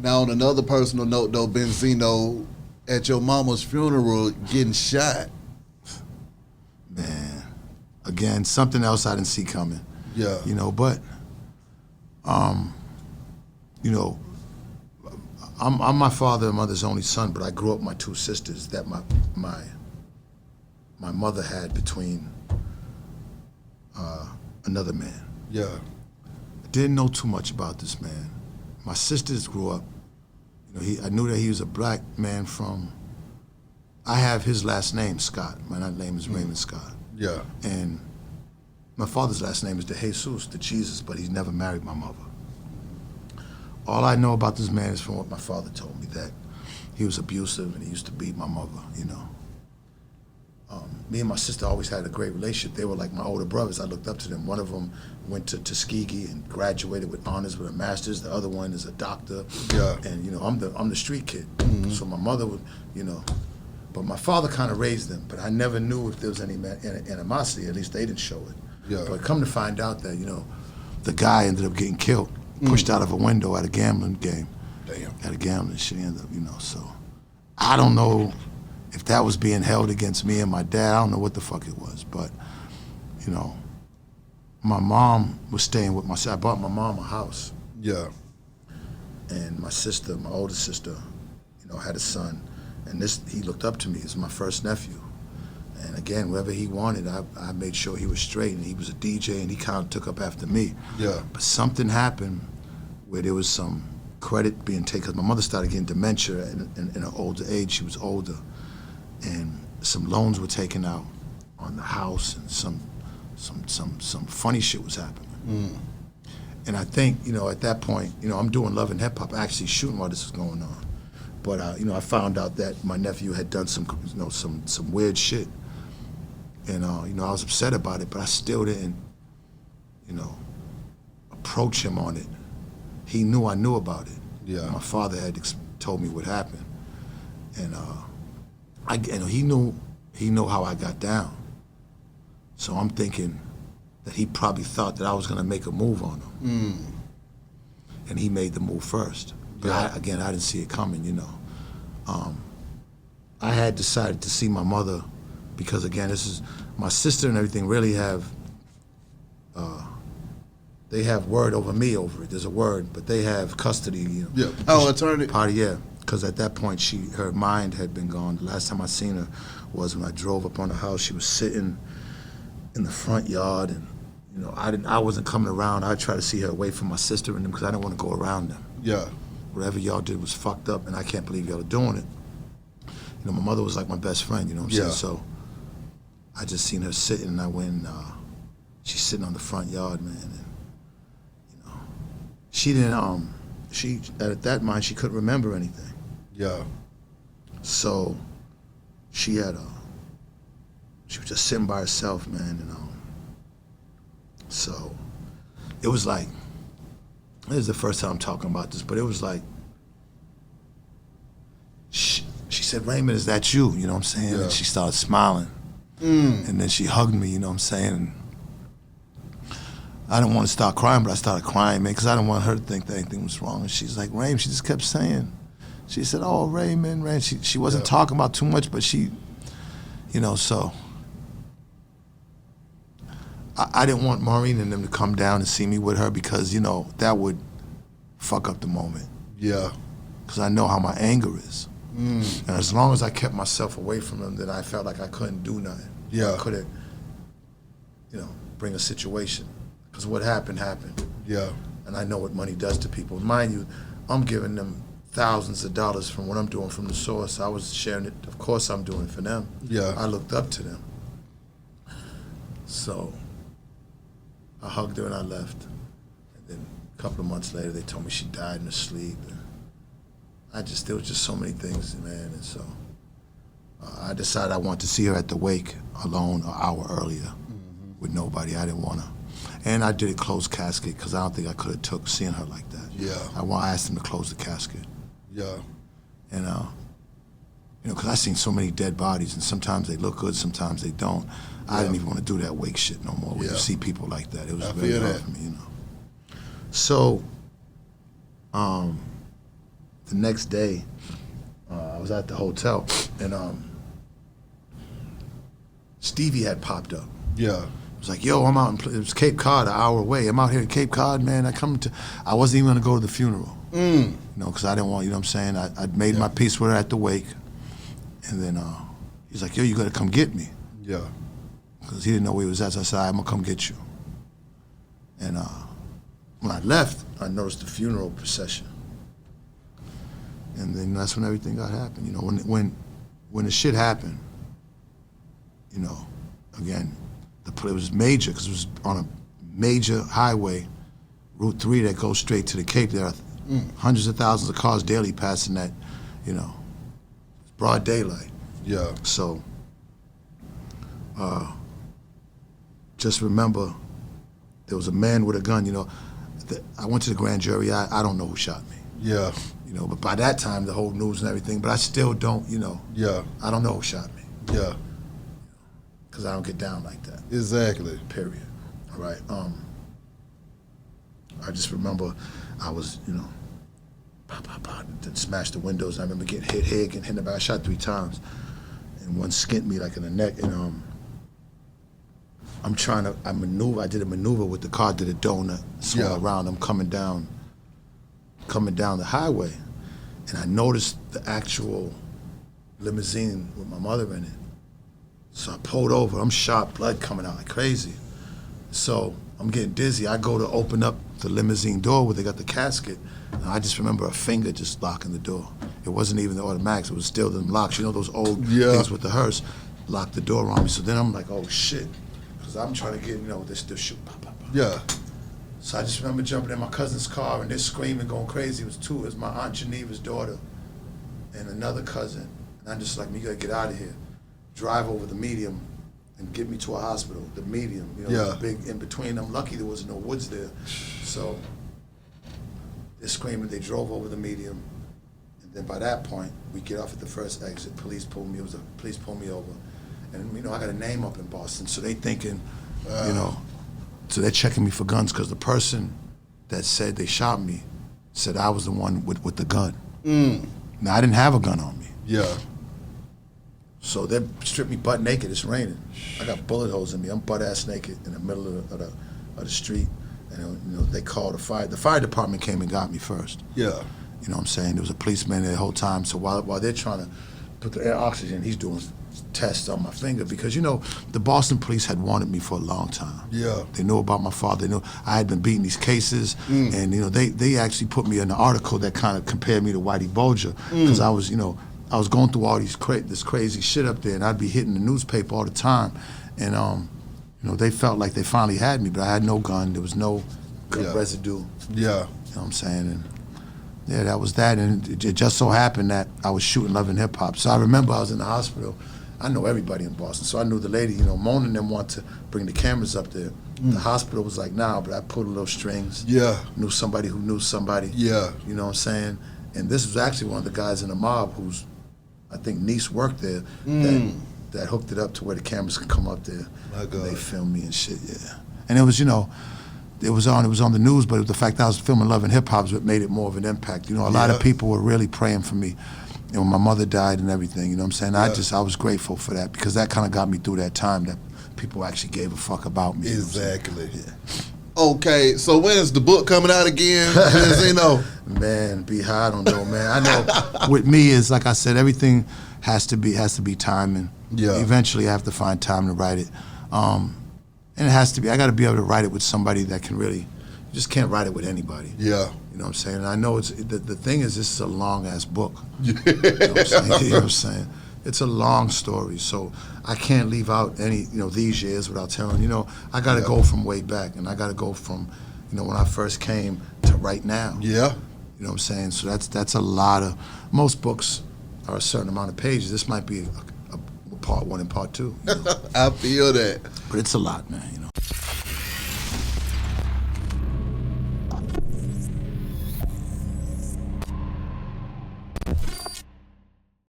Now, on another personal note, though, Benzino, at your mama's funeral, getting shot. Man, again, something else I didn't see coming. Yeah. You know, but, you know, I'm my father and mother's only son, but I grew up with my two sisters that my mother had between another man. Yeah. I didn't know too much about this man. My sisters grew up, you know, I knew that he was a black man from, I have his last name, Scott. My name is Raymond Scott. Yeah. And my father's last name is De Jesus, De Jesus, but he's never married my mother. All I know about this man is from what my father told me, that he was abusive and he used to beat my mother, you know. Me and my sister always had a great relationship. They were like my older brothers. I looked up to them. One of them went to Tuskegee and graduated with honors with a master's. The other one is a doctor. Yeah. And you know, I'm the street kid. So my mother would, you know, but my father kind of raised them. But I never knew if there was any animosity. At least they didn't show it. Yeah. But come to find out that, you know, the guy ended up getting killed, pushed out of a window at a gambling game. Damn. At a gambling shit, ended up, you know. So I don't know if that was being held against me and my dad. I don't know what the fuck it was, but, you know, my mom was staying with my, I bought my mom a house. Yeah. And my sister, my older sister, you know, had a son. And he looked up to me as my first nephew. And again, whatever he wanted, I made sure he was straight. And he was a DJ, and he kind of took up after me. Yeah. But something happened where there was some credit being taken. My mother started getting dementia in an older age. She was older. And some loans were taken out on the house, and some funny shit was happening. And I think, you know, at that point, you know, I'm doing Love and Hip Hop, actually shooting while this is going on. But you know, I found out that my nephew had done some, you know, some weird shit, and you know, I was upset about it, but I still didn't, you know, approach him on it. He knew I knew about it. Yeah. My father had told me what happened, and he knew how I got down. So I'm thinking that he probably thought that I was gonna make a move on him. And he made the move first. But Yeah. I didn't see it coming, you know. I had decided to see my mother because, again, this is, my sister and everything really have, they have word over me over it. There's a word, but they have custody, you know. Yeah. Oh, attorney. Yeah. Because at that point, her mind had been gone. The last time I seen her was when I drove up on the house. She was sitting in the front yard, and you know, I wasn't coming around. I tried to see her away from my sister and them because I didn't want to go around them. Yeah. Whatever y'all did was fucked up, and I can't believe y'all are doing it. You know, my mother was like my best friend. You know what I'm saying? So I just seen her sitting, and I went. And, she's sitting on the front yard, man, and you know, she didn't. At that moment she couldn't remember anything. Yeah. So she was just sitting by herself, man, and so it was like, this is the first time I'm talking about this, but it was like, she said, Raymond, is that you? You know what I'm saying? Yeah. And she started smiling. And then she hugged me, you know what I'm saying? And I didn't want to start crying, but I started crying, man, because I didn't want her to think that anything was wrong. And she's like, Raymond, she just kept saying, she said, oh, Raymond, Raymond. She wasn't talking about too much, but she, you know, so I didn't want Maureen and them to come down and see me with her because, you know, that would fuck up the moment. Yeah. Because I know how my anger is. And as long as I kept myself away from them, then I felt like I couldn't do nothing. Yeah. I couldn't, you know, bring a situation. Because what happened, happened. Yeah. And I know what money does to people. Mind you, I'm giving them thousands of dollars from what I'm doing from the source. I was sharing it. Of course I'm doing it for them. Yeah. I looked up to them. So I hugged her and I left. And then a couple of months later, they told me she died in her sleep. And there was just so many things, man. And so I decided I wanted to see her at the wake alone an hour earlier with nobody. I didn't want to. And I did a closed casket because I don't think I could have took seeing her like that. Yeah. I asked them to close the casket. Yeah. And, you know, because I seen so many dead bodies, and sometimes they look good, sometimes they don't. I didn't even want to do that wake shit no more. When you see people like that, it was very hard for me, you know. So, the next day, I was at the hotel, and Stevie had popped up. Yeah. It was like, yo, I'm out in, it was Cape Cod, an hour away. I'm out here in Cape Cod, man. I wasn't even gonna go to the funeral. You know, because I didn't want, you know what I'm saying? I'd made my peace with her at the wake. And then he's like, yo, you gotta come get me. Yeah. Because he didn't know where he was at, so I said, I'm gonna come get you. And when I left, I noticed the funeral procession. And then that's when everything got happened. You know, when the shit happened, you know, again, it was major, because it was on a major highway, Route 3, that goes straight to the Cape. There are hundreds of thousands of cars daily passing that, you know, it's broad daylight. Yeah. So, just remember, there was a man with a gun, you know. I went to the grand jury, I don't know who shot me. Yeah. You know, but by that time, the whole news and everything, but I still don't, you know. Yeah. I don't know who shot me. Yeah. Because I don't get down like that. Exactly. Period. All right. I just remember I was, you know, smashed the windows. And I remember getting hit in the back. I shot 3 times, and one skinned me like in the neck. And I did a maneuver with the car, did a donut, swung around. I'm coming down the highway, and I noticed the actual limousine with my mother in it. So I pulled over. I'm shot, blood coming out like crazy. So I'm getting dizzy. I go to open up the limousine door where they got the casket, and I just remember a finger just locking the door. It wasn't even the automatics. It was still them locks. You know those old things with the hearse, locked the door on me. So then I'm like, oh shit, because I'm trying to get, you know, they're still shooting. Yeah. So I just remember jumping in my cousin's car, and they're screaming, going crazy. It was 2. It was my Aunt Geneva's daughter and another cousin. And I'm just like, you gotta get out of here. Drive over the medium and get me to a hospital. The medium, you know, big in between. I'm lucky there was no woods there. So they're screaming. They drove over the medium, and then by that point, we get off at the first exit. Police pulled me. Police pulled me over, and you know I got a name up in Boston, so they thinking, you know, so they're checking me for guns, because the person that said they shot me said I was the one with the gun. Now I didn't have a gun on me. Yeah. So they stripped me butt naked. It's raining. I got bullet holes in me. I'm butt ass naked in the middle of the street. And you know they called the fire. The fire department came and got me first. Yeah. You know what I'm saying? There was a policeman there the whole time. So while they're trying to put the air oxygen, he's doing tests on my finger, because you know the Boston police had wanted me for a long time. Yeah. They knew about my father. They knew I had been beating these cases, and you know they actually put me in an article that kind of compared me to Whitey Bulger, because I was, you know, I was going through all this crazy shit up there, and I'd be hitting the newspaper all the time, and you know, they felt like they finally had me, but I had no gun. There was no residue. Yeah. You know what I'm saying? And yeah, that was that, and it just so happened that I was shooting Love and Hip Hop. So I remember I was in the hospital. I know everybody in Boston, so I knew the lady. You know, Mona and them wanted to bring the cameras up there. The hospital was like, nah, but I pulled a little strings. Yeah. Knew somebody who knew somebody. Yeah. You know what I'm saying? And this was actually one of the guys in the mob who's, I think niece worked there, that hooked it up to where the cameras could come up there. My God. And they filmed me and shit, yeah. And it was, you know, it was on the news, but the fact that I was filming Love and Hip Hop is what made it more of an impact. You know, a lot of people were really praying for me. And when my mother died and everything, you know what I'm saying? I was grateful for that, because that kind of got me through that time, that people actually gave a fuck about me. Exactly. You know what I'm saying? Okay, so when is the book coming out again, Benzino? Man, be high, I don't know, man. I know with me is, like I said, everything has to be timing. Yeah. Eventually I have to find time to write it. And it has to be, I got to be able to write it with somebody that can really, you just can't write it with anybody. Yeah. You know what I'm saying? And I know it's, the thing is, this is a long-ass book. Yeah. You know what I'm saying? You know what I'm saying? It's a long story, so I can't leave out any, you know, these years without telling, you know, I got to go from way back, and I got to go from, you know, when I first came to right now. Yeah. You know what I'm saying? So that's a lot of, most books are a certain amount of pages. This might be a part 1 and part 2. You know? I feel that. But it's a lot, man.